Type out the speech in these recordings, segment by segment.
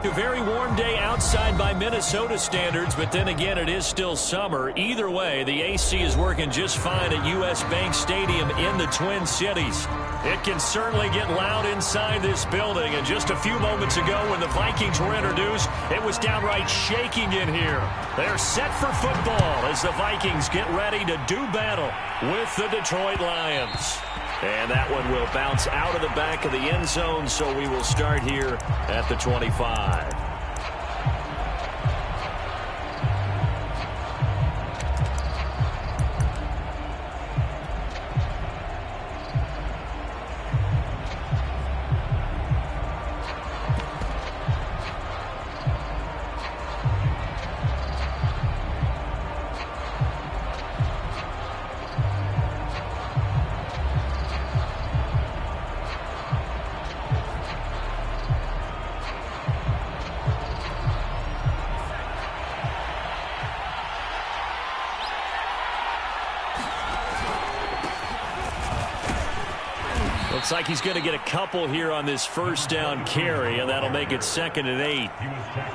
A very warm day outside by Minnesota standards, but then again, it is still summer. Either way, the AC is working just fine at U.S. Bank Stadium in the Twin Cities. It can certainly get loud inside this building, and just a few moments ago when the Vikings were introduced, it was downright shaking in here. They're set for football as the Vikings get ready to do battle with the Detroit Lions. And that one will bounce out of the back of the end zone, so we will start here at the 25. Looks like he's going to get a couple here on this first down carry, and that'll make it 2nd and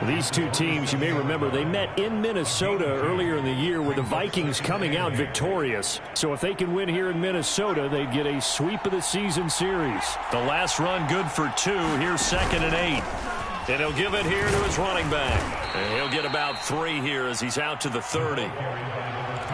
8. These two teams, you may remember, they met in Minnesota earlier in the year with the Vikings coming out victorious. So if they can win here in Minnesota, they'd get a sweep of the season series. The last run good for 2. Here's 2nd and 8. And he'll give it here to his running back. And he'll get about 3 here as he's out to the 30.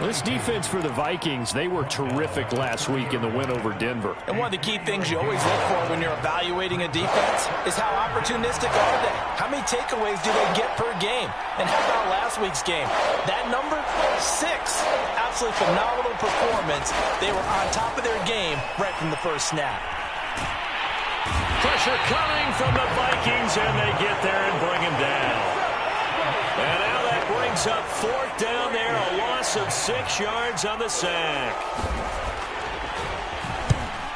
This defense for the Vikings, they were terrific last week in the win over Denver. And one of the key things you always look for when you're evaluating a defense is how opportunistic are they? How many takeaways do they get per game? And how about last week's game? That number, 6. Absolutely phenomenal performance. They were on top of their game right from the first snap. Pressure coming from the Vikings, and they get there and bring him down. And now that brings up 4th down there, a loss of 6 yards on the sack.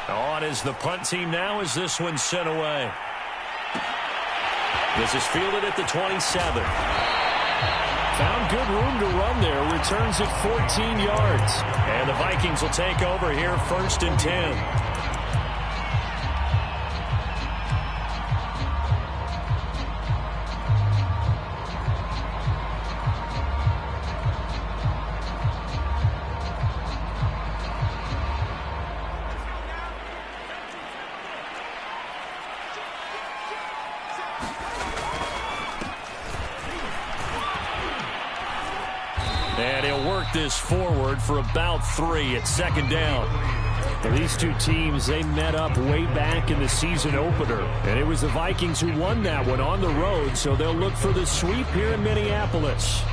On is the punt team now as this one's sent away. This is fielded at the 27. Found good room to run there, returns at 14 yards. And the Vikings will take over here 1st and 10. And he'll work this forward for about 3 at 2nd down. Well, these two teams, they met up way back in the season opener. And it was the Vikings who won that one on the road, so they'll look for the sweep here in Minneapolis.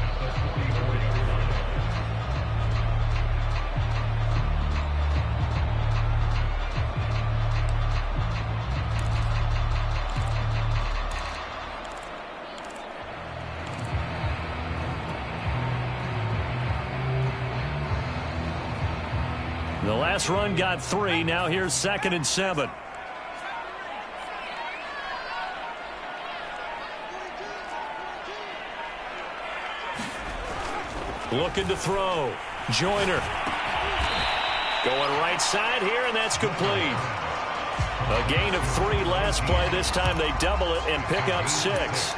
The last run got 3. Now here's 2nd and 7. Looking to throw. Joyner. Going right side here, and that's complete. A gain of 3 last play. This time they double it and pick up 6.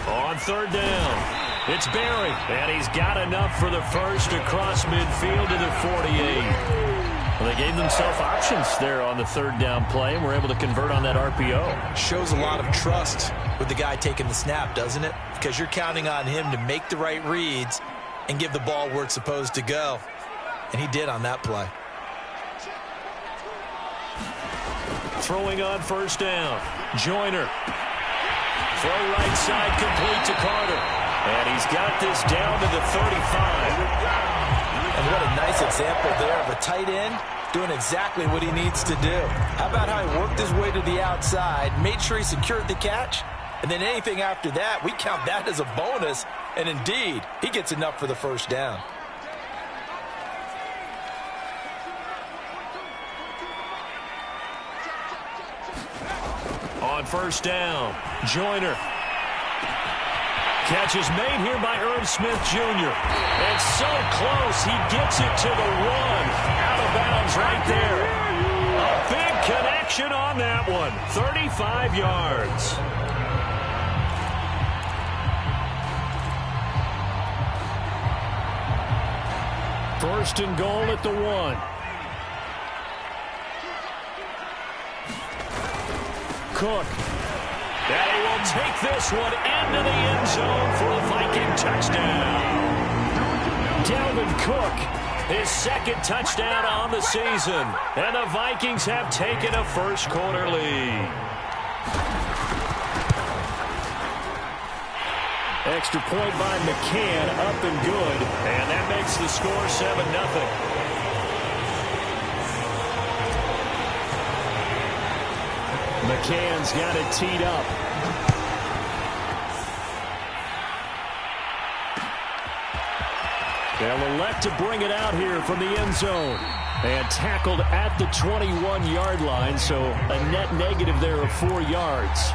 On 3rd down, it's Barry, and he's got enough for the first across midfield to the 48. Well, they gave themselves options there on the 3rd down play, and were able to convert on that RPO. Shows a lot of trust with the guy taking the snap, doesn't it? Because you're counting on him to make the right reads and give the ball where it's supposed to go. And he did on that play. Throwing on 1st down, Joyner. Throw right side complete to Carter. And he's got this down to the 35. And what a nice example there of a tight end doing exactly what he needs to do. How about how he worked his way to the outside, made sure he secured the catch, and then anything after that, we count that as a bonus. And indeed, he gets enough for the 1st down. On first down, Joyner. Catch is made here by Irv Smith Jr. And so close, he gets it to the 1. Out of bounds right there. A big connection on that one. 35 yards. First and goal at the 1. Cook. And he will take this one into the end zone for a Viking touchdown. Dalvin Cook, his second touchdown on the season. And the Vikings have taken a first quarter lead. Extra point by McCann, up and good. And that makes the score 7-0. McCann's got it teed up. They'll elect to bring it out here from the end zone. And tackled at the 21-yard line, so a net negative there of 4 yards.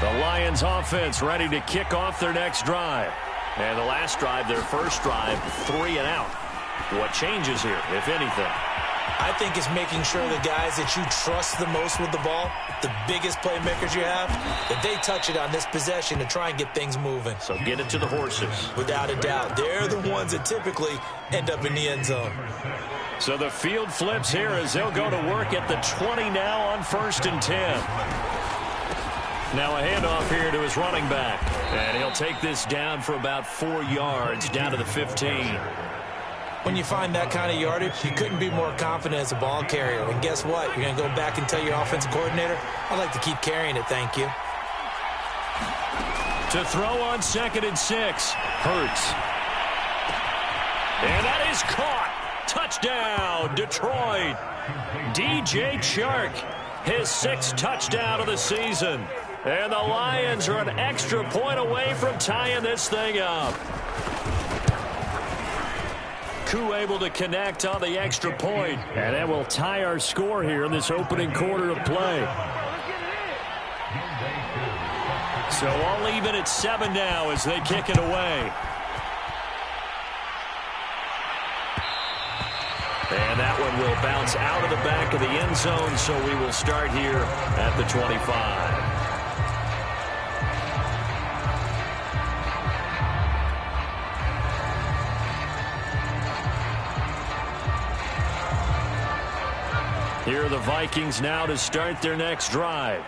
The Lions offense ready to kick off their next drive. And the last drive, their first drive, 3 and out. What changes here, if anything? I think it's making sure the guys that you trust the most with the ball, the biggest playmakers you have, that they touch it on this possession to try and get things moving. So get it to the horses. Without a doubt. They're the ones that typically end up in the end zone. So the field flips here as they'll go to work at the 20 now on 1st and 10. Now a handoff here to his running back. And he'll take this down for about 4 yards, down to the 15. When you find that kind of yardage, you couldn't be more confident as a ball carrier. And guess what? You're going to go back and tell your offensive coordinator, I'd like to keep carrying it, thank you. To throw on 2nd and 6. Hurts. And that is caught. Touchdown, Detroit. DJ Chark, his 6th touchdown of the season. And the Lions are an extra point away from tying this thing up. Koo able to connect on the extra point. And that will tie our score here in this opening quarter of play. So all even at 7 now as they kick it away. And that one will bounce out of the back of the end zone, so we will start here at the 25. Here are the Vikings now to start their next drive.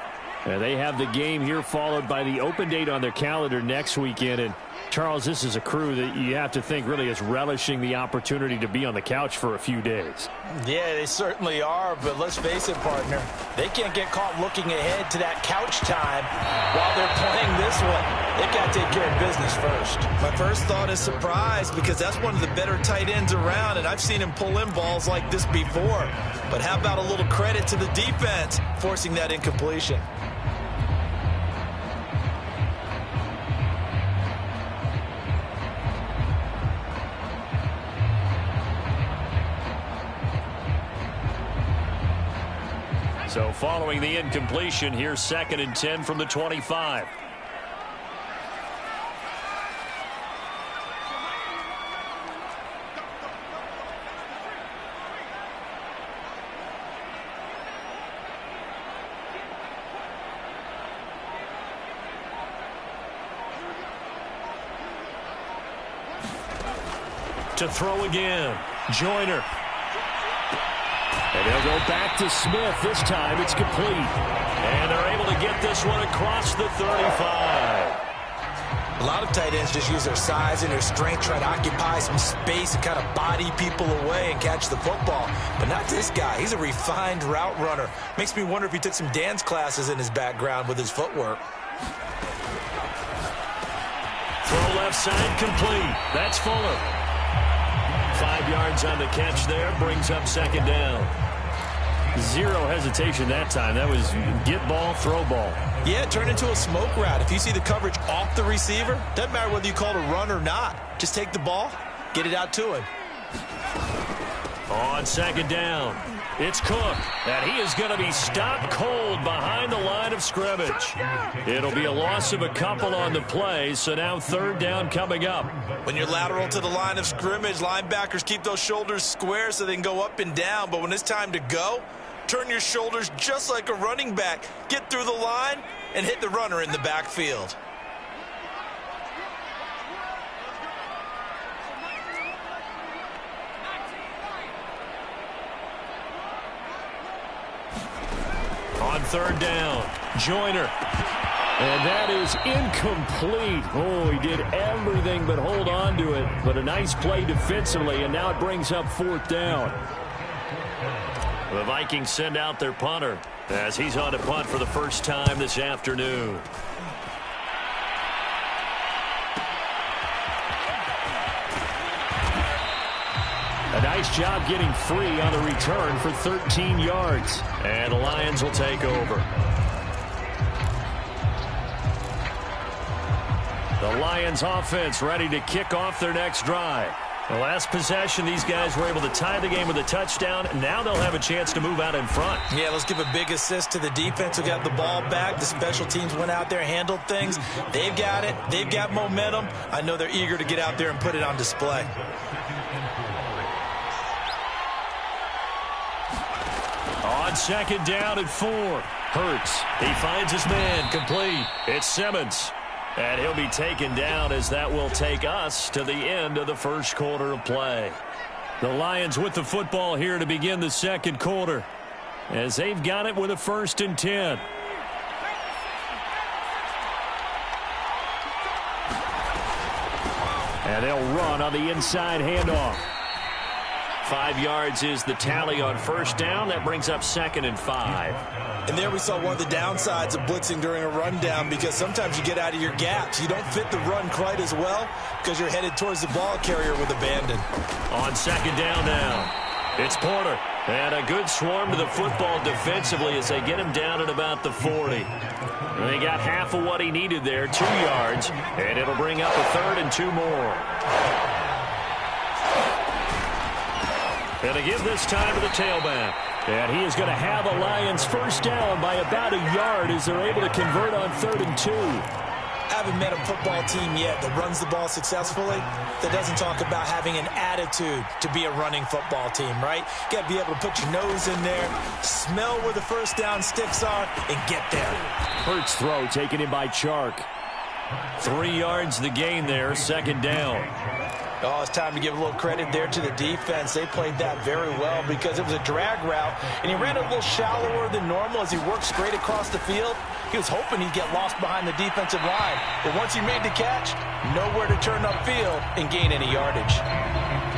And they have the game here followed by the open date on their calendar next weekend. And Charles, this is a crew that you have to think really is relishing the opportunity to be on the couch for a few days. Yeah, they certainly are, but let's face it, partner. They can't get caught looking ahead to that couch time while they're playing this one. They've got to take care of business first. My first thought is surprise because that's one of the better tight ends around, and I've seen him pull in balls like this before. But how about a little credit to the defense forcing that incompletion? So following the incompletion, here's 2nd and 10 from the 25. To throw again, Joyner. And they'll go back to Smith. This time it's complete. And they're able to get this one across the 35. A lot of tight ends just use their size and their strength, try to occupy some space and kind of body people away and catch the football. But not this guy. He's a refined route runner. Makes me wonder if he took some dance classes in his background with his footwork. Throw left side complete. That's Fuller. 5 yards on the catch there, brings up 2nd down. Zero hesitation that time. That was get ball, throw ball. Yeah, turn into a smoke route. If you see the coverage off the receiver, doesn't matter whether you call it a run or not. Just take the ball, get it out to him. On second down, it's Cook, and he is going to be stopped cold behind the line of scrimmage. It'll be a loss of a couple on the play, so now third down coming up. When you're lateral to the line of scrimmage, linebackers keep those shoulders square so they can go up and down, but when it's time to go, turn your shoulders just like a running back. Get through the line and hit the runner in the backfield. On third down, Joyner. And that is incomplete. Oh, he did everything but hold on to it. But a nice play defensively, and now it brings up fourth down. The Vikings send out their punter as he's on to punt for the first time this afternoon. A nice job getting free on the return for 13 yards. And the Lions will take over. The Lions offense ready to kick off their next drive. The last possession, these guys were able to tie the game with a touchdown. Now they'll have a chance to move out in front. Yeah, let's give a big assist to the defense who got the ball back. The special teams went out there, handled things. They've got it. They've got momentum. I know they're eager to get out there and put it on display. On second down at 4. Hurts. He finds his man. Complete. It's Simmons. And he'll be taken down as that will take us to the end of the first quarter of play. The Lions with the football here to begin the second quarter as they've got it with a 1st and 10. And they'll run on the inside handoff. 5 yards is the tally on first down. That brings up 2nd and 5. And there we saw one of the downsides of blitzing during a rundown, because sometimes you get out of your gaps. You don't fit the run quite as well because you're headed towards the ball carrier with abandon. On second down now, it's Porter. And a good swarm to the football defensively as they get him down at about the 40. And they got half of what he needed there, 2 yards, and it'll bring up a 3rd and 2 more. And to give this time to the tailback. And he is going to have a Lions first down by about a yard as they're able to convert on 3rd and 2. I haven't met a football team yet that runs the ball successfully that doesn't talk about having an attitude to be a running football team, right? You got to be able to put your nose in there, smell where the first down sticks are, and get there. Hurts throw taken in by Chark. 3 yards the gain there, 2nd down. Oh, it's time to give a little credit there to the defense. They played that very well because it was a drag route, and he ran a little shallower than normal as he worked straight across the field. He was hoping he'd get lost behind the defensive line, but once he made the catch, nowhere to turn upfield and gain any yardage.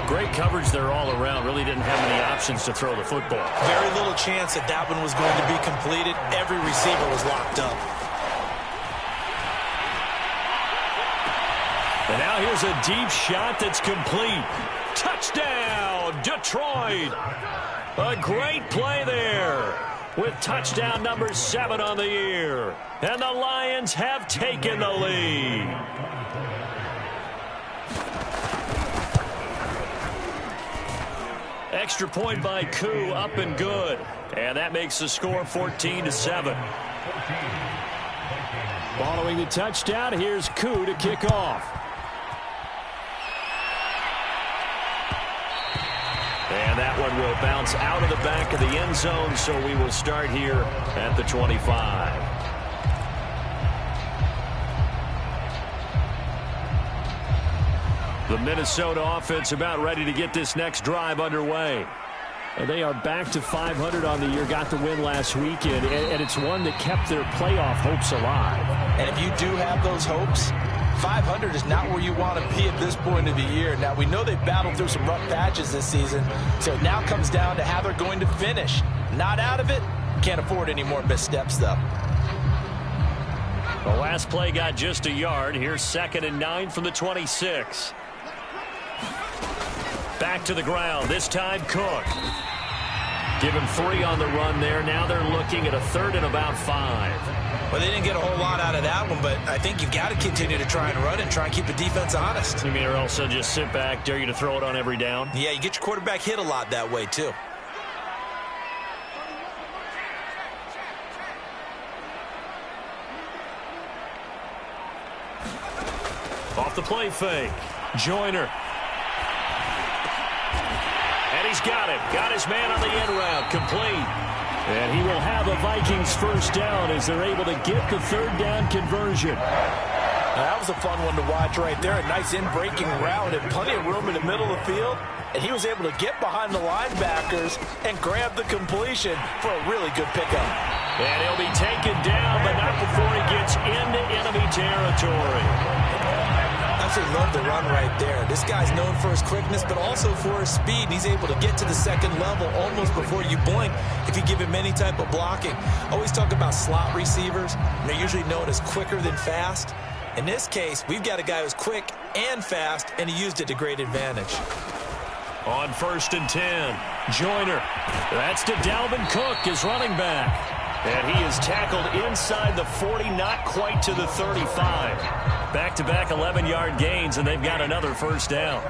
Great coverage there all around. Really didn't have many options to throw the football. Very little chance that that one was going to be completed. Every receiver was locked up. And now here's a deep shot that's complete. Touchdown, Detroit. A great play there with touchdown number 7 on the year. And the Lions have taken the lead. Extra point by Koo, up and good. And that makes the score 14-7. Following the touchdown, here's Koo to kick off. And that one will bounce out of the back of the end zone, so we will start here at the 25. The Minnesota offense about ready to get this next drive underway. And they are back to 500 on the year, got the win last weekend, and it's one that kept their playoff hopes alive. And if you do have those hopes, 500 is not where you want to be at this point of the year. Now, we know they've battled through some rough patches this season, so it now comes down to how they're going to finish. Not out of it. Can't afford any more missteps, though. The last play got just a yard. Here's 2nd and 9 from the 26. Back to the ground. This time, Cook. Give him 3 on the run there. Now they're looking at a 3rd and about 5. Well, they didn't get a whole lot out of that one, but I think you've got to continue to try and run and try and keep the defense honest. You mean or also just sit back, dare you to throw it on every down? Yeah, you get your quarterback hit a lot that way, too. Off the play fake. Joyner. And he's got it. Got his man on the end route. Complete. And he will have a Vikings first down as they're able to get the 3rd down conversion. Now, that was a fun one to watch right there. A nice in-breaking route and plenty of room in the middle of the field. And he was able to get behind the linebackers and grab the completion for a really good pickup. And he'll be taken down, but not before he gets into enemy territory. I absolutely love the run right there. This guy's known for his quickness, but also for his speed. He's able to get to the second level almost before you blink if you give him any type of blocking. Always talk about slot receivers. They're usually known as quicker than fast. In this case, we've got a guy who's quick and fast, and he used it to great advantage. On 1st and 10, Joyner. That's to Dalvin Cook, his running back. And he is tackled inside the 40, not quite to the 35. Back-to-back 11-yard gains, and they've got another first down.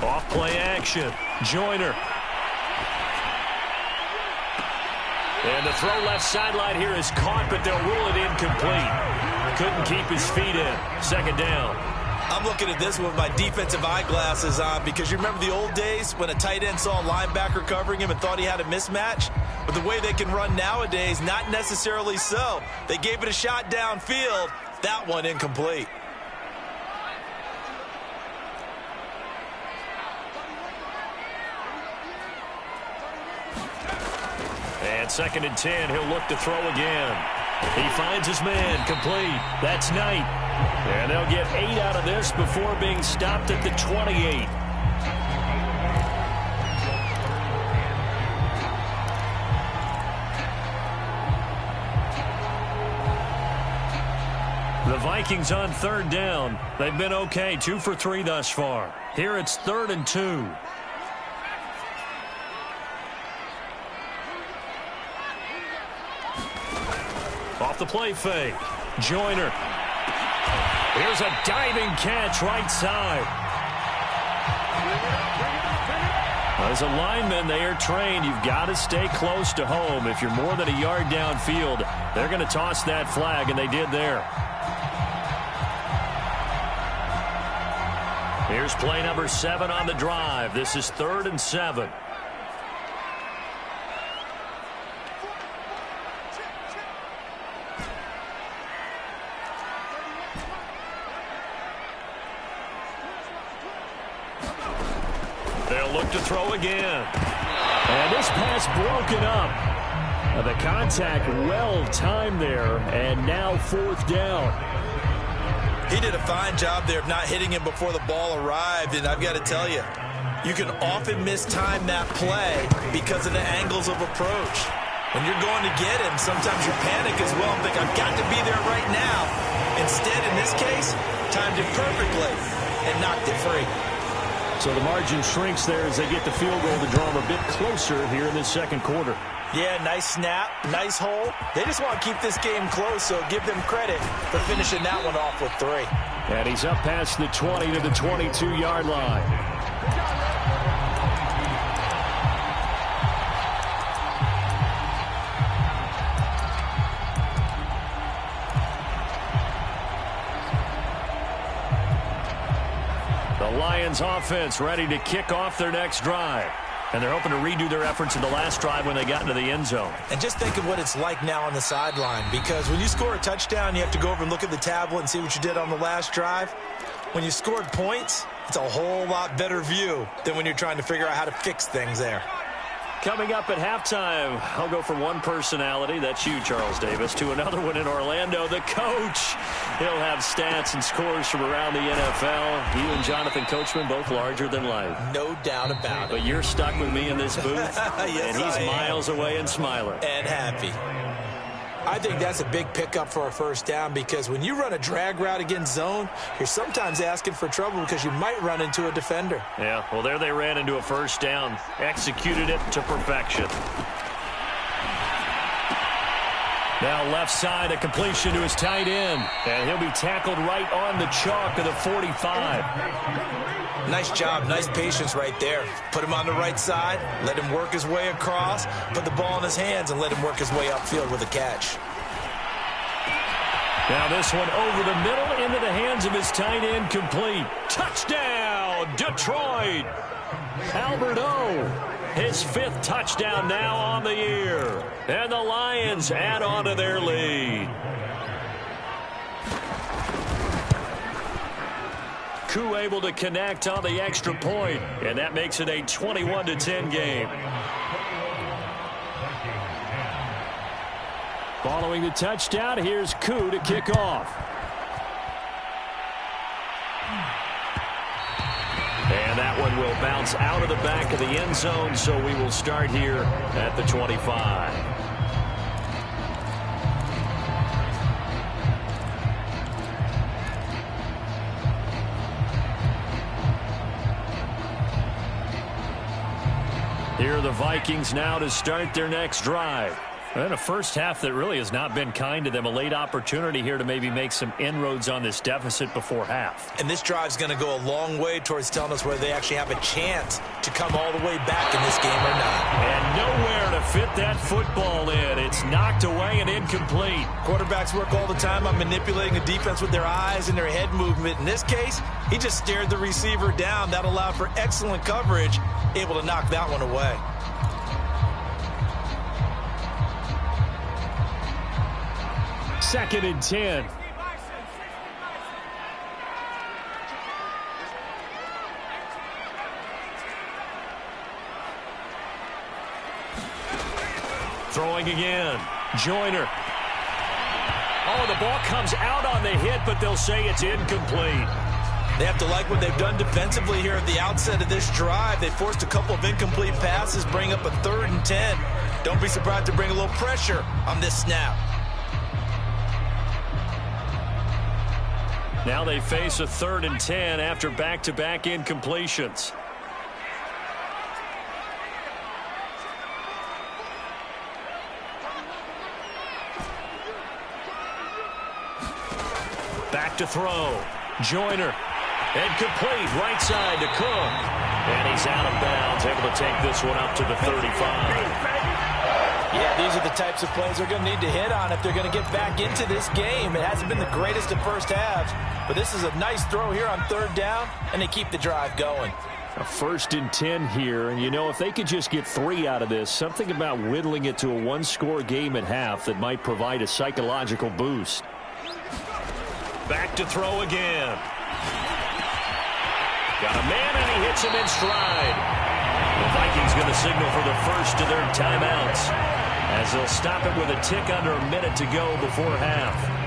Off-play action. Joyner. And the throw left sideline here is caught, but they'll rule it incomplete. Couldn't keep his feet in. 2nd down. I'm looking at this with my defensive eyeglasses on because you remember the old days when a tight end saw a linebacker covering him and thought he had a mismatch? But the way they can run nowadays, not necessarily so. They gave it a shot downfield. That one incomplete. And 2nd and 10, he'll look to throw again. He finds his man, complete. That's Knight. And they'll get 8 out of this before being stopped at the 28. The Vikings on 3rd down. They've been okay, 2 for 3 thus far. Here it's 3rd and 2. Off the play fake. Joyner. Here's a diving catch right side. As a lineman, they are trained. You've got to stay close to home. If you're more than a yard downfield, they're going to toss that flag, and they did there. Here's play number 7 on the drive. This is 3rd and 7. They'll look to throw again. And this pass broken up. The contact well timed there, and now 4th down. He did a fine job there of not hitting him before the ball arrived, and I've got to tell you, you can often mistime that play because of the angles of approach. When you're going to get him, sometimes you panic as well and think, I've got to be there right now. Instead, in this case, timed it perfectly and knocked it free. So the margin shrinks there as they get the field goal to draw them a bit closer here in this 2nd quarter. Yeah, nice snap, nice hole. They just want to keep this game close, so give them credit for finishing that one off with 3. And he's up past the 20 to the 22-yard line. The Lions offense ready to kick off their next drive. And they're hoping to redo their efforts in the last drive when they got into the end zone. And just think of what it's like now on the sideline, because when you score a touchdown, you have to go over and look at the tablet and see what you did on the last drive. When you scored points, it's a whole lot better view than when you're trying to figure out how to fix things there. Coming up at halftime, I'll go from one personality, that's you, Charles Davis, to another one in Orlando, the coach. He'll have stats and scores from around the NFL. You and Jonathan Coachman, both larger than life. No doubt about it. But you're stuck with me in this booth, yes, and he's miles away and smiling. And happy. I think that's a big pickup for a first down because when you run a drag route against zone, you're sometimes asking for trouble because you might run into a defender. Yeah, well, there they ran into a first down. Executed it to perfection. Now left side, a completion to his tight end. And he'll be tackled right on the chalk of the 45. Nice job, nice patience right there. Put him on the right side, let him work his way across, put the ball in his hands, and let him work his way upfield with a catch. Now this one over the middle into the hands of his tight end, complete. Touchdown, Detroit! Albert O. His 5th touchdown now on the year. And the Lions add on to their lead. Koo able to connect on the extra point, and that makes it a 21-10 game. Following the touchdown, here's Koo to kick off. And that one will bounce out of the back of the end zone, so we will start here at the 25. Here are the Vikings now to start their next drive. And a first half that really has not been kind to them. A late opportunity here to maybe make some inroads on this deficit before half. And this drive's going to go a long way towards telling us whether they actually have a chance to come all the way back in this game or not. And nowhere to fit that football in. It's knocked away and incomplete. Quarterbacks work all the time on manipulating the defense with their eyes and their head movement. In this case, he just stared the receiver down. That allowed for excellent coverage, able to knock that one away. Second and 10. Throwing again. Joyner. Oh, the ball comes out on the hit, but they'll say it's incomplete. They have to like what they've done defensively here at the outset of this drive. They forced a couple of incomplete passes, bring up a 3rd and 10. Don't be surprised to bring a little pressure on this snap. Now they face a 3rd and 10 after back-to-back incompletions. Back to throw. Joyner. And complete right side to Cook. And he's out of bounds, able to take this one up to the 35. Yeah, these are the types of plays they're going to need to hit on if they're going to get back into this game. It hasn't been the greatest of first halves, but this is a nice throw here on 3rd down, and they keep the drive going. A 1st and 10 here, and you know, if they could just get 3 out of this, something about whittling it to a 1-score game at half that might provide a psychological boost. Back to throw again. Got a man, and he hits him in stride. The Vikings going to signal for the first of their timeouts, as they'll stop it with a tick under a minute to go before half.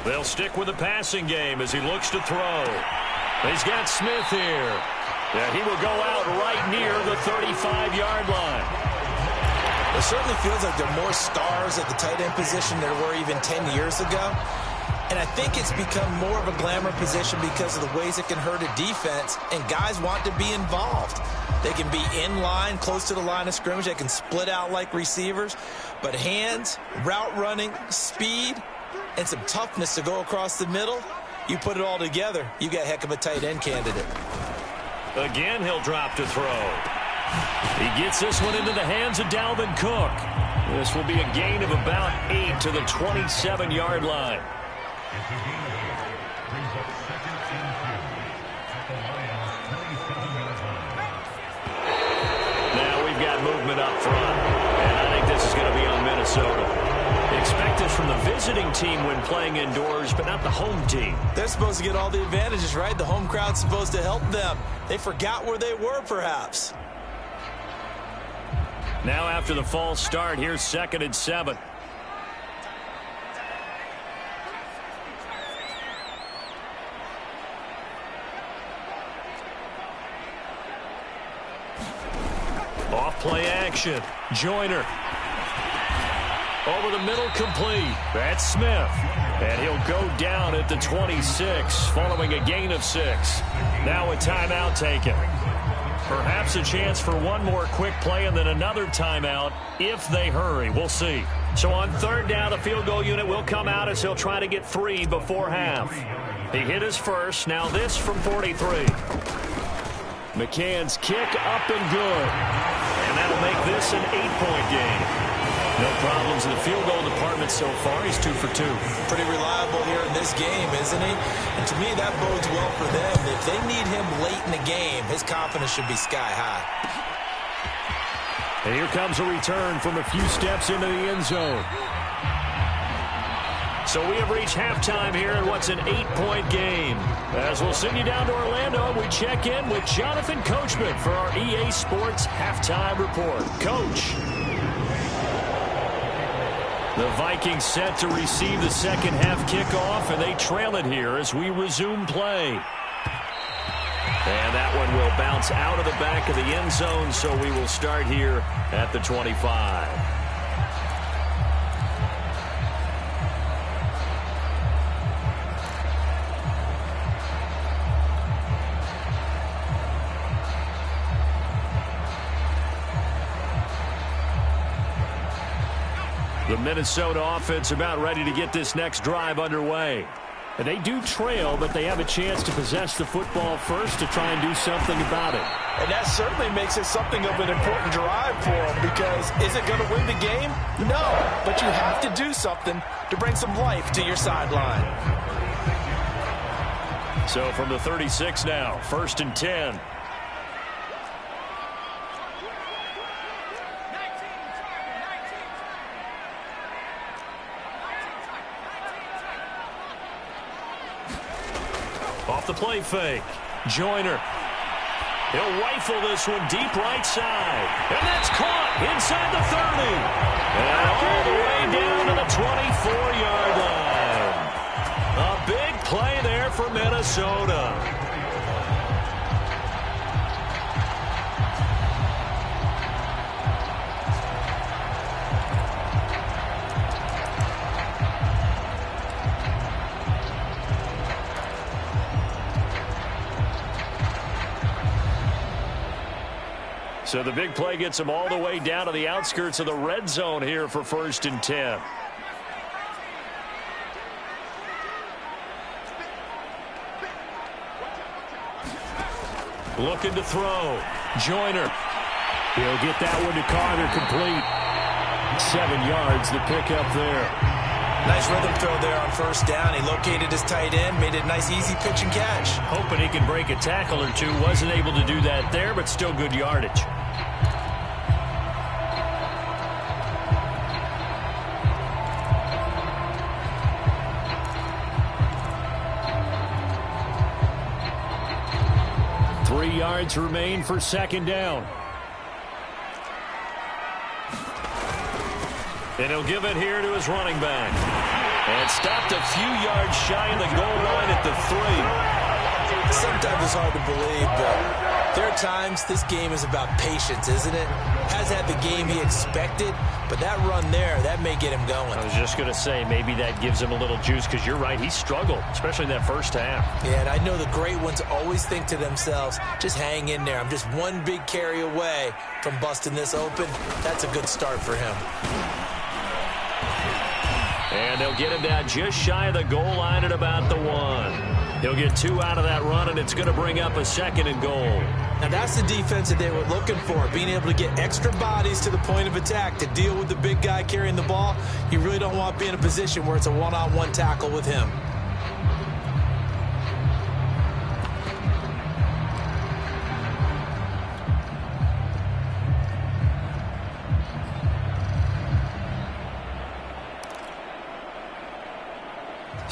They'll stick with the passing game as he looks to throw. He's got Smith here. Yeah, he will go out right near the 35-yard line. It certainly feels like there are more stars at the tight end position than there were even 10 years ago. And I think it's become more of a glamour position because of the ways it can hurt a defense, and guys want to be involved. They can be in line, close to the line of scrimmage. They can split out like receivers. But hands, route running, speed, and some toughness to go across the middle, you put it all together, you got a heck of a tight end candidate. Again, he'll drop to throw. He gets this one into the hands of Dalvin Cook. This will be a gain of about 8 to the 27-yard line. Now we've got movement up front. And I think this is going to be on Minnesota. Expect this from the visiting team when playing indoors, but not the home team. They're supposed to get all the advantages, right? The home crowd's supposed to help them. They forgot where they were, perhaps. Now after the false start, here's 2nd and 7. Off play action. Joyner. Over the middle, complete. That's Smith. And he'll go down at the 26 following a gain of 6. Now a timeout taken. Perhaps a chance for one more quick play and then another timeout if they hurry. We'll see. So on 3rd down, the field goal unit will come out as he'll try to get 3 before half. He hit his first. Now this from 43. McCann's kick up and good. And that'll make this an 8-point game. No problems in the field goal department so far. He's 2 for 2. Pretty reliable here in this game, isn't he? And to me, that bodes well for them. If they need him late in the game, his confidence should be sky high. And here comes a return from a few steps into the end zone. So we have reached halftime here in what's an 8-point game. As we'll send you down to Orlando, we check in with Jonathan Coachman for our EA Sports Halftime Report. Coach. The Vikings set to receive the second half kickoff, and they trail it here as we resume play. And that one will bounce out of the back of the end zone, so we will start here at the 25. The Minnesota offense about ready to get this next drive underway. And they do trail, but they have a chance to possess the football first to try and do something about it. And that certainly makes it something of an important drive for them, because is it going to win the game? No, but you have to do something to bring some life to your sideline. So from the 36 now, 1st and 10. Off the play fake. Joyner. He'll rifle this one deep right side. And that's caught inside the 30. And all the way down to the 24-yard line. A big play there for Minnesota. So the big play gets him all the way down to the outskirts of the red zone here for 1st and 10. Looking to throw. Joyner. He'll get that one to Carter, complete. 7 yards, the pickup there. Nice rhythm throw there on 1st down. He located his tight end, made it a nice, easy pitch and catch. Hoping he can break a tackle or two. Wasn't able to do that there, but still good yardage. Yards remain for 2nd down. And he'll give it here to his running back. And stopped a few yards shy of the goal line at the 3. Sometimes it's hard to believe, but there are times this game is about patience, isn't it? Hasn't had the game he expected, but that run there, that may get him going. I was just going to say, maybe that gives him a little juice, because you're right, he struggled, especially in that 1st half. Yeah, and I know the great ones always think to themselves, just hang in there. I'm just one big carry away from busting this open. That's a good start for him. And they'll get him down just shy of the goal line at about the 1. He'll get 2 out of that run, and it's going to bring up a 2nd and goal. Now, that's the defense that they were looking for, being able to get extra bodies to the point of attack to deal with the big guy carrying the ball. You really don't want to be in a position where it's a one-on-one tackle with him.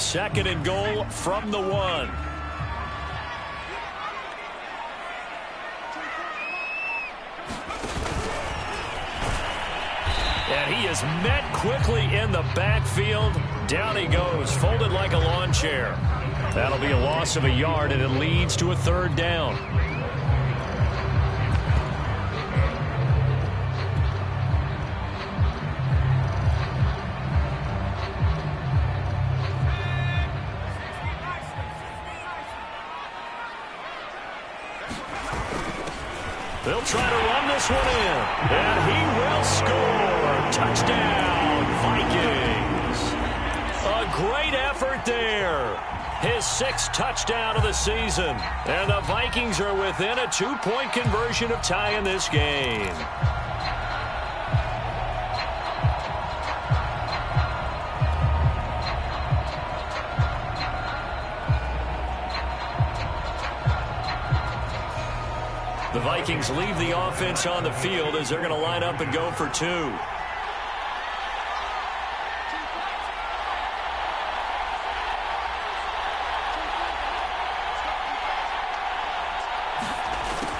second and goal from the 1. And he is met quickly in the backfield. Down he goes, folded like a lawn chair. That'll be a loss of a yard, and it leads to a 3rd down. They'll try to run this one in, and he will score. Touchdown, Vikings. A great effort there. His 6th touchdown of the season. And the Vikings are within a 2-point conversion of tying this game. The Vikings leave the offense on the field as they're going to line up and go for 2.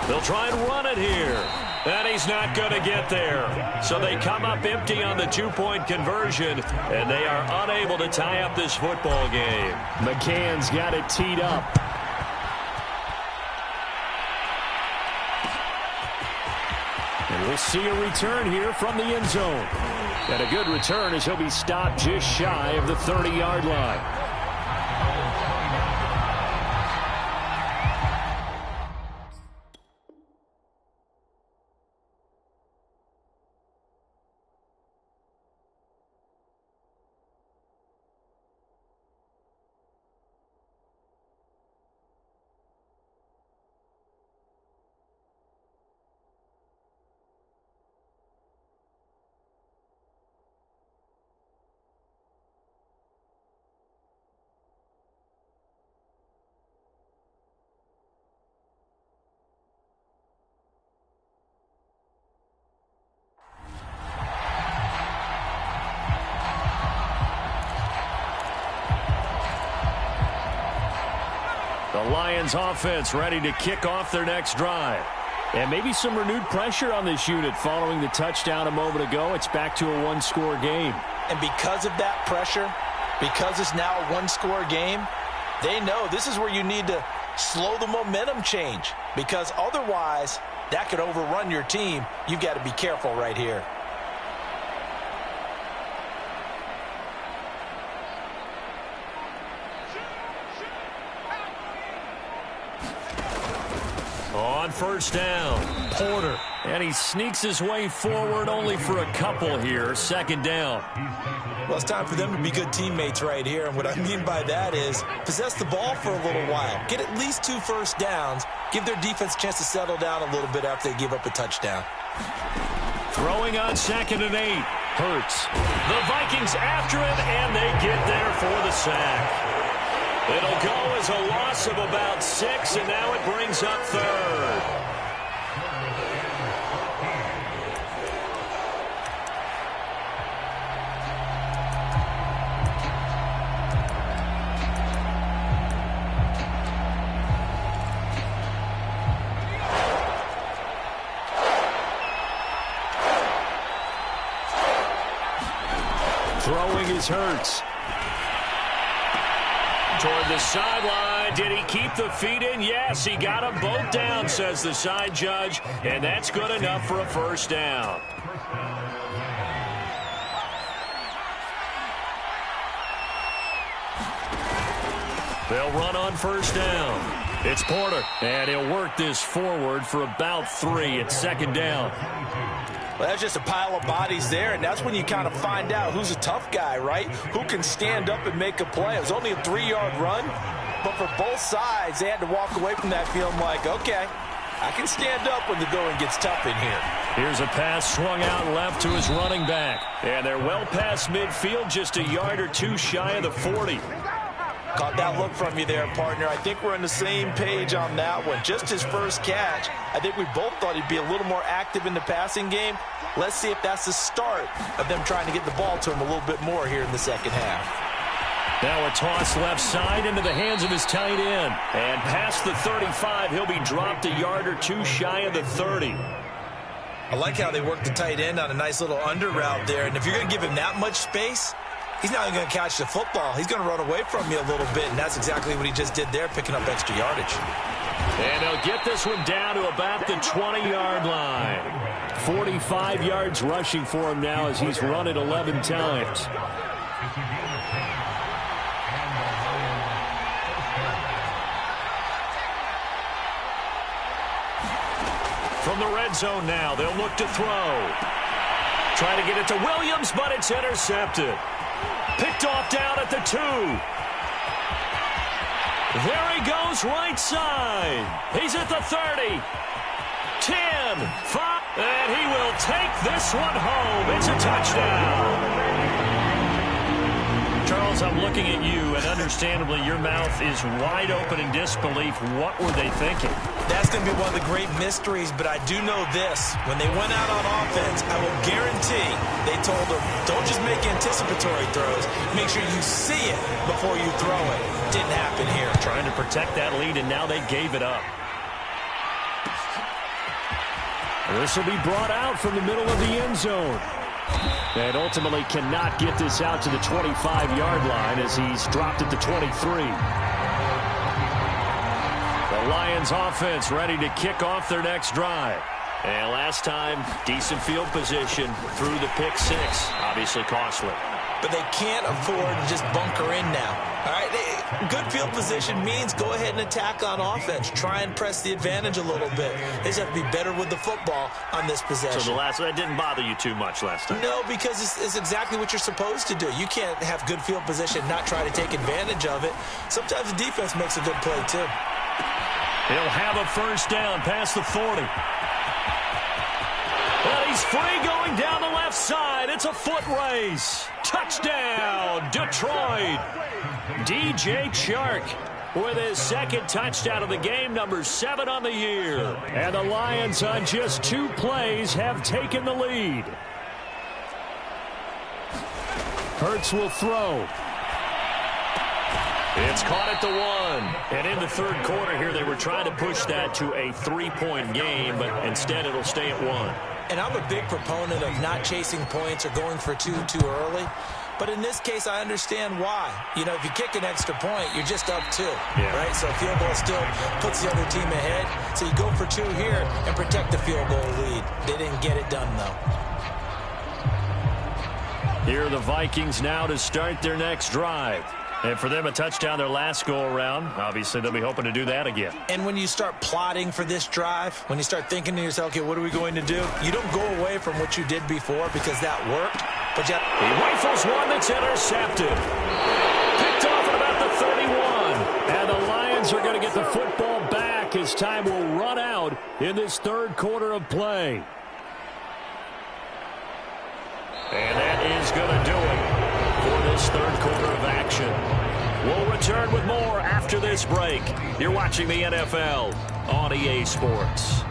They'll try and run it here. And he's not going to get there. So they come up empty on the 2-point conversion, and they are unable to tie up this football game. McCann's got it teed up. And we'll see a return here from the end zone. And a good return as he'll be stopped just shy of the 30-yard line. The Lions offense ready to kick off their next drive. And maybe some renewed pressure on this unit following the touchdown a moment ago. It's back to a 1-score game. And because of that pressure, because it's now a 1-score game, they know this is where you need to slow the momentum change. Because otherwise, that could overrun your team. You've got to be careful right here. On 1st down, Porter. And he sneaks his way forward only for a couple here. 2nd down. Well, it's time for them to be good teammates right here. And what I mean by that is possess the ball for a little while. Get at least 2 first downs. Give their defense a chance to settle down a little bit after they give up a touchdown. Throwing on 2nd and 8. Hurts. The Vikings after him, and they get there for the sack. It'll go as a loss of about 6, and now it brings up 3rd. Throwing is Hurts. Toward the sideline. Did he keep the feet in? Yes, he got them both down, says the side judge. And that's good enough for a 1st down. They'll run on 1st down. It's Porter. And he'll work this forward for about 3 at 2nd down. Well, that's just a pile of bodies there, and that's when you kind of find out who's a tough guy, right? Who can stand up and make a play. It was only a 3-yard run, but for both sides, they had to walk away from that feeling like, okay, I can stand up when the going gets tough in here. Here's a pass swung out left to his running back. And they're well past midfield, just a yard or 2 shy of the 40. Caught that look from you there, partner. I think we're on the same page on that one. Just his first catch. I think we both thought he'd be a little more active in the passing game. Let's see if that's the start of them trying to get the ball to him a little bit more here in the second half. Now a toss left side into the hands of his tight end. And past the 35, he'll be dropped a yard or two shy of the 30. I like how they work the tight end on a nice little under route there. And if you're going to give him that much space, he's not going to catch the football. He's going to run away from you a little bit, and that's exactly what he just did there, picking up extra yardage. And he'll get this one down to about the 20-yard line. 45 yards rushing for him now as he's run it 11 times. From the red zone now, they'll look to throw. Try to get it to Williams, but it's intercepted. Picked off down at the 2. There he goes, right side. He's at the 30. 10, 5, and he will take this one home. It's a touchdown. Charles, I'm looking at you, and understandably, your mouth is wide open in disbelief. What were they thinking? That's going to be one of the great mysteries, but I do know this. When they went out on offense, I will guarantee they told them, don't just make anticipatory throws. Make sure you see it before you throw it. Didn't happen here. Trying to protect that lead, and now they gave it up. This will be brought out from the middle of the end zone. And ultimately cannot get this out to the 25-yard line as he's dropped at the 23. The Lions offense ready to kick off their next drive. And last time, decent field position through the pick 6. Obviously costly. But they can't afford to just bunker in now. All right, good field position means go ahead and attack on offense. Try and press the advantage a little bit. They just have to be better with the football on this possession. So that didn't bother you too much last time? No, because it's exactly what you're supposed to do. You can't have good field position, not try to take advantage of it. Sometimes the defense makes a good play, too. He'll have a first down past the 40. Well, he's free going down the left side. It's a foot race. Touchdown, Detroit. DJ Chark with his second touchdown of the game, number 7 on the year. And the Lions on just 2 plays have taken the lead. Hurts will throw. It's caught at the 1. And in the third quarter here, they were trying to push that to a 3-point game, but instead it'll stay at 1. And I'm a big proponent of not chasing points or going for 2 too early. But in this case, I understand why. You know, if you kick an extra point, you're just up 2, right? So a field goal still puts the other team ahead. So you go for 2 here and protect the field goal lead. They didn't get it done, though. Here are the Vikings now to start their next drive. And for them, a touchdown their last go-around. Obviously, they'll be hoping to do that again. And when you start plotting for this drive, when you start thinking to yourself, okay, what are we going to do? You don't go away from what you did before because that worked. But he rifles one that's intercepted. Picked off at about the 31. And the Lions are going to get the football back as time will run out in this third quarter of play. And that is going to do it for this third quarter of action. We'll return with more after this break. You're watching the NFL on EA Sports.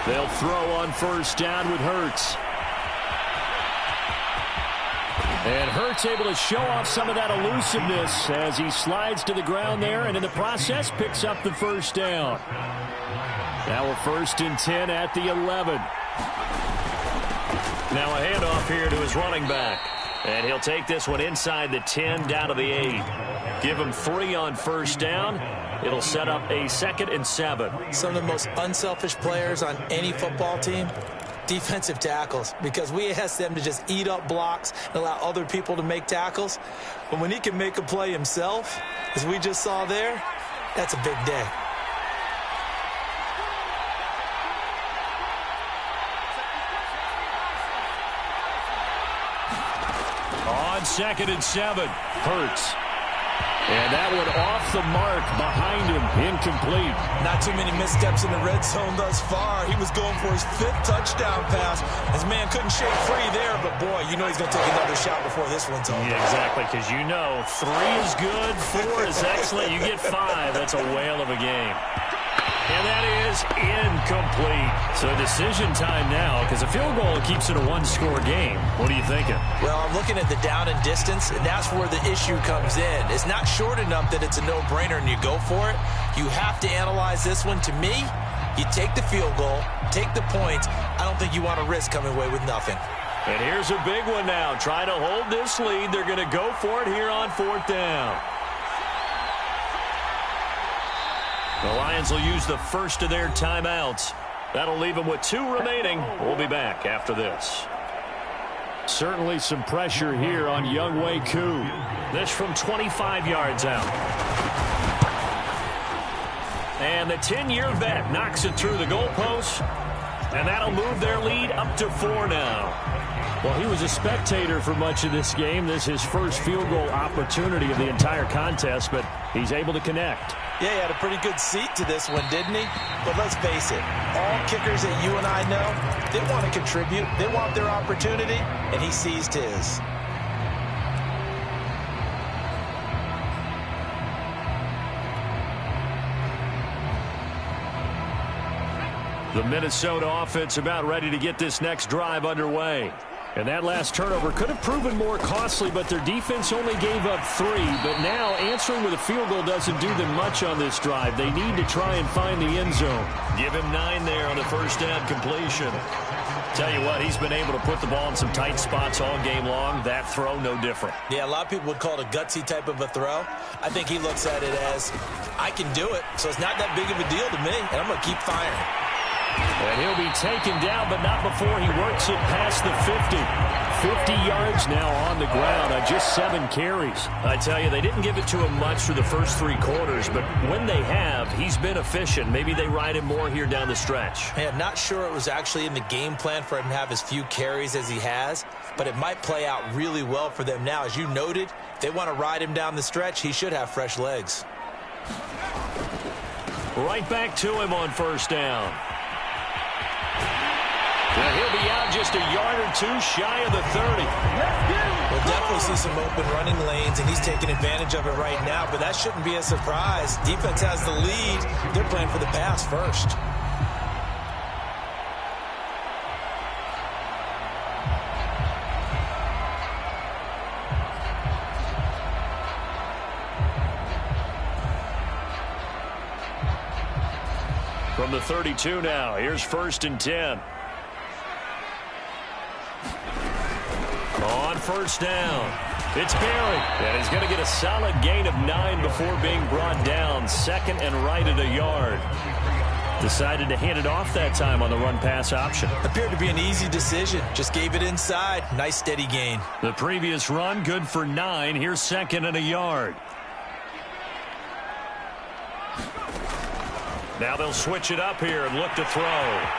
They'll throw on first down with Hurts. And Hurts able to show off some of that elusiveness as he slides to the ground there and in the process picks up the first down. Now a 1st and 10 at the 11. Now a handoff here to his running back. And he'll take this one inside the 10 down to the 8. Give him 3 on first down. It'll set up a 2nd and 7. Some of the most unselfish players on any football team, defensive tackles, because we ask them to just eat up blocks and allow other people to make tackles. But when he can make a play himself, as we just saw there, that's a big day. On 2nd and 7, Hurts. And that one off off the mark, behind him, incomplete. Not too many missteps in the red zone thus far. He was going for his 5th touchdown pass. His man couldn't shake free there, but boy, you know he's going to take another shot before this one's over. Yeah, exactly, because you know 3 is good, 4 is excellent. You get 5, that's a whale of a game. And that is incomplete. So decision time now, because a field goal keeps it a 1-score game. What are you thinking? Well, I'm looking at the down and distance, and that's where the issue comes in. It's not short enough that it's a no-brainer and you go for it. You have to analyze this one. To me, you take the field goal, take the points. I don't think you want to risk coming away with nothing. And here's a big one now. Trying to hold this lead. They're going to go for it here on 4th down. The Lions will use the first of their timeouts. That'll leave them with 2 remaining. We'll be back after this. Certainly some pressure here on Younghoe Koo. This from 25 yards out. And the 10-year vet knocks it through the goalpost. And that'll move their lead up to 4 now. Well, he was a spectator for much of this game. This is his first field goal opportunity of the entire contest, but he's able to connect. Yeah, he had a pretty good seat to this one, didn't he? But let's face it, all kickers that you and I know, they want to contribute. They want their opportunity, and he seized his. The Minnesota offense about ready to get this next drive underway. And that last turnover could have proven more costly, but their defense only gave up 3. But now answering with a field goal doesn't do them much on this drive. They need to try and find the end zone. Give him 9 there on the first down completion. Tell you what, he's been able to put the ball in some tight spots all game long. That throw, no different. Yeah, a lot of people would call it a gutsy type of a throw. I think he looks at it as, I can do it, so it's not that big of a deal to me, and I'm going to keep firing. And he'll be taken down, but not before he works it past the 50. 50 yards now on the ground on just 7 carries. I tell you, they didn't give it to him much for the first 3 quarters, but when they have, he's been efficient. Maybe they ride him more here down the stretch. Hey, I'm not sure it was actually in the game plan for him to have as few carries as he has, but it might play out really well for them now. As you noted, if they want to ride him down the stretch, he should have fresh legs. Right back to him on first down. And he'll be out just a yard or 2 shy of the 30. We'll definitely see some open running lanes, and he's taking advantage of it right now, but that shouldn't be a surprise. Defense has the lead. They're playing for the pass first. From the 32 now, here's 1st and 10. On first down, it's Berry. And he's going to get a solid gain of 9 before being brought down. 2nd and right at a yard. Decided to hand it off that time on the run-pass option. Appeared to be an easy decision. Just gave it inside. Nice steady gain. The previous run, good for 9. Here's 2nd and a yard. Now they'll switch it up here and look to throw.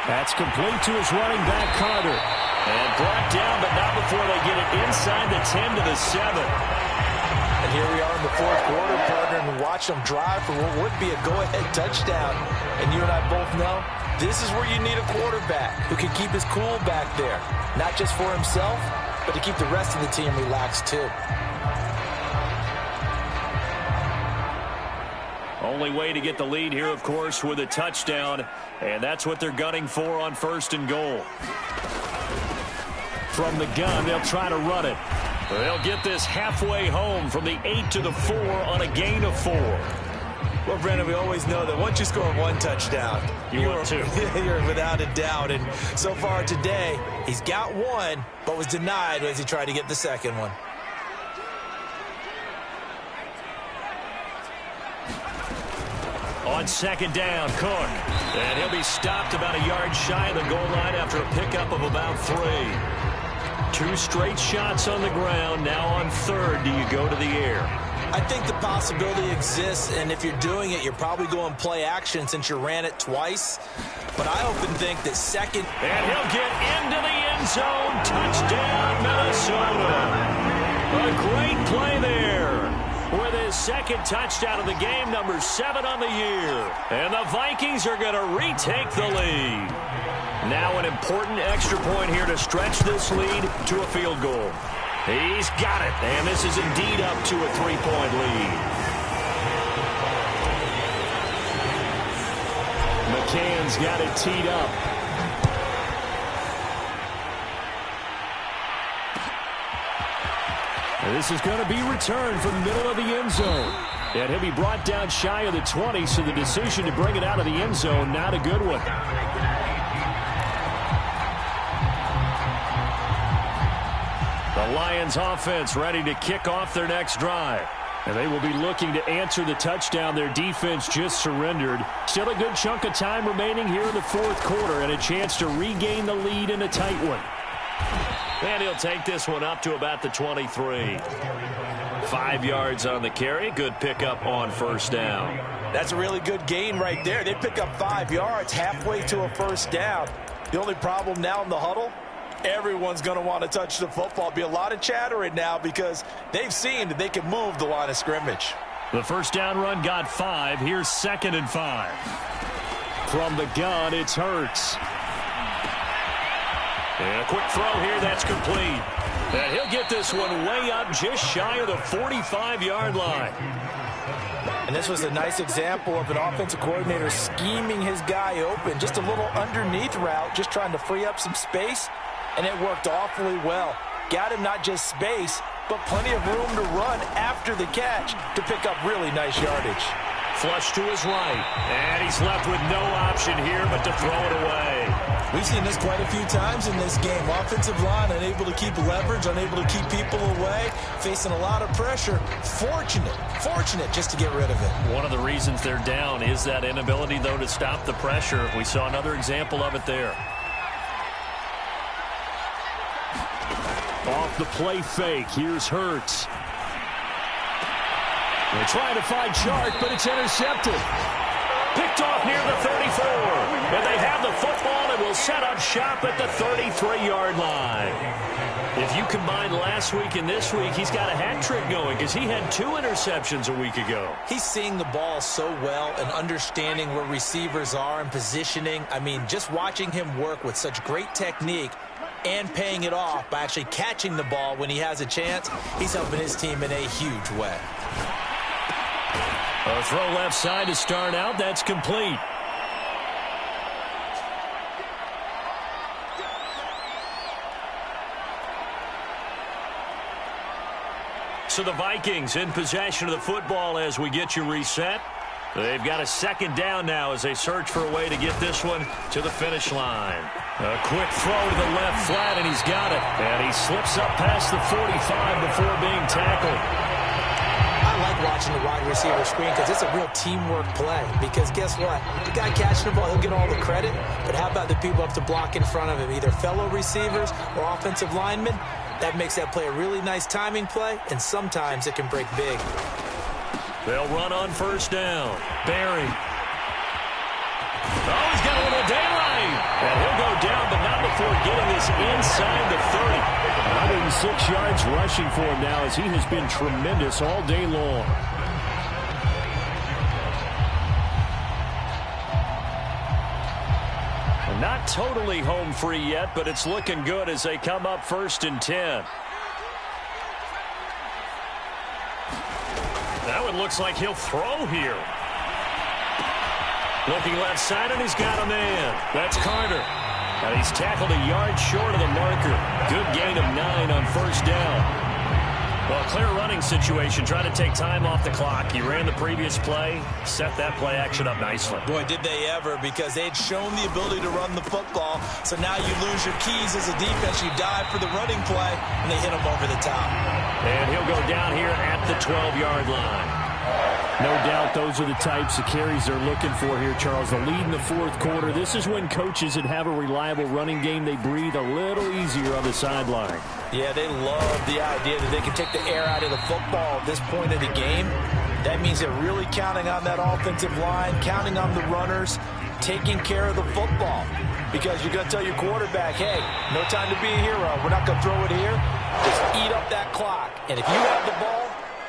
That's complete to his running back, Carter. And brought down, but not before they get it inside the 10 to the 7. And here we are in the 4th quarter, partner, and watch them drive for what would be a go-ahead touchdown. And you and I both know this is where you need a quarterback who can keep his cool back there. Not just for himself, but to keep the rest of the team relaxed too. Only way to get the lead here, of course, with a touchdown. And that's what they're gunning for on 1st and goal. From the gun, they'll try to run it. They'll get this halfway home from the 8 to the 4 on a gain of 4. Well, Brandon, we always know that once you score 1 touchdown, you're 2. You're without a doubt. And so far today, he's got 1, but was denied as he tried to get the 2nd one. On 2nd down, Cook. And he'll be stopped about a yard shy of the goal line after a pickup of about 3. 2 straight shots on the ground. Now on 3rd, do you go to the air? I think the possibility exists, and if you're doing it, you're probably going play action since you ran it twice. But I often think that 2nd... And he'll get into the end zone. Touchdown, Minnesota. A great play there. with his second touchdown of the game, number 7 on the year. And the Vikings are going to retake the lead. Now an important extra point here to stretch this lead to a field goal. He's got it, and this is indeed up to a 3-point lead. McCann's got it teed up. And this is going to be returned from the middle of the end zone. And he'll be brought down shy of the 20, so the decision to bring it out of the end zone, not a good one. The Lions offense ready to kick off their next drive. And they will be looking to answer the touchdown their defense just surrendered. Still a good chunk of time remaining here in the fourth quarter and a chance to regain the lead in a tight one. And he'll take this one up to about the 23. 5 yards on the carry. Good pickup on first down. That's a really good gain right there. They pick up 5 yards halfway to a first down. The only problem now in the huddle, everyone's going to want to touch the football. Be a lot of chattering now because they've seen that they can move the line of scrimmage. The first down run got 5. Here's 2nd and 5. From the gun, it's Hurts. And a quick throw here, that's complete. And he'll get this one way up just shy of the 45-yard line. And this was a nice example of an offensive coordinator scheming his guy open. Just a little underneath route, just trying to free up some space. And it worked awfully well. Got him not just space, but plenty of room to run after the catch to pick up really nice yardage. Flush to his right. And he's left with no option here but to throw it away. We've seen this quite a few times in this game. Offensive line unable to keep leverage, unable to keep people away, facing a lot of pressure. Fortunate just to get rid of it. One of the reasons they're down is that inability, though, to stop the pressure. We saw another example of it there. Off the play fake, here's Hurts. They're trying to find Chark, but it's intercepted. Picked off near the 34. And they have the football and will set up shop at the 33-yard line. If you combine last week and this week, he's got a hat trick going because he had 2 interceptions a week ago. He's seeing the ball so well and understanding where receivers are and positioning. I mean, just watching him work with such great technique and paying it off by actually catching the ball when he has a chance, he's helping his team in a huge way. A throw left side to start out. That's complete. So the Vikings in possession of the football as we get you reset. They've got a second down now as they search for a way to get this one to the finish line. A quick throw to the left flat, and he's got it. And he slips up past the 45 before being tackled. I like watching the wide receiver screen because it's a real teamwork play. Because guess what? The guy catching the ball, he'll get all the credit. But how about the people up to block in front of him, either fellow receivers or offensive linemen? That makes that play a really nice timing play, and sometimes it can break big. They'll run on first down. Barry. Oh, he's got a little daylight. And he'll go down, but not before getting this inside the 30. 106 yards rushing for him now as he has been tremendous all day long. Not totally home free yet, but it's looking good as they come up 1st and 10. That one looks like he'll throw here. Looking left side, and he's got a man. That's Carter. And he's tackled a yard short of the marker. Good gain of 9 on first down. Well, clear running situation. Trying to take time off the clock. He ran the previous play, set that play action up nicely. Boy, did they ever, because they'd shown the ability to run the football. So now you lose your keys as a defense. You dive for the running play, and they hit him over the top. And he'll go down here at the 12-yard line. No doubt those are the types of carries they're looking for here, Charles. The lead in the fourth quarter. This is when coaches that have a reliable running game, they breathe a little easier on the sideline. Yeah, they love the idea that they can take the air out of the football at this point of the game. That means they're really counting on that offensive line, counting on the runners, taking care of the football. Because you're going to tell your quarterback, hey, no time to be a hero. We're not going to throw it here. Just eat up that clock. And if you have the ball,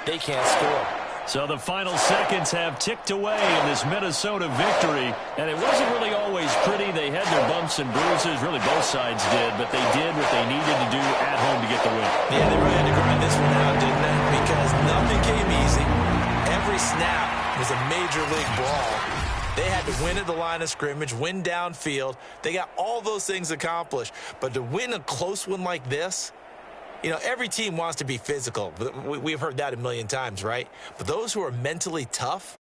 they can't score. So the final seconds have ticked away in this Minnesota victory, and it wasn't really always pretty. They had their bumps and bruises, really both sides did, but they did what they needed to do at home to get the win. Yeah, they really had to grind this one out, didn't they? Because nothing came easy. Every snap was a major league brawl. They had to win at the line of scrimmage, win downfield. They got all those things accomplished. But to win a close one like this, you know, every team wants to be physical. We've heard that a million times, right? But those who are mentally tough,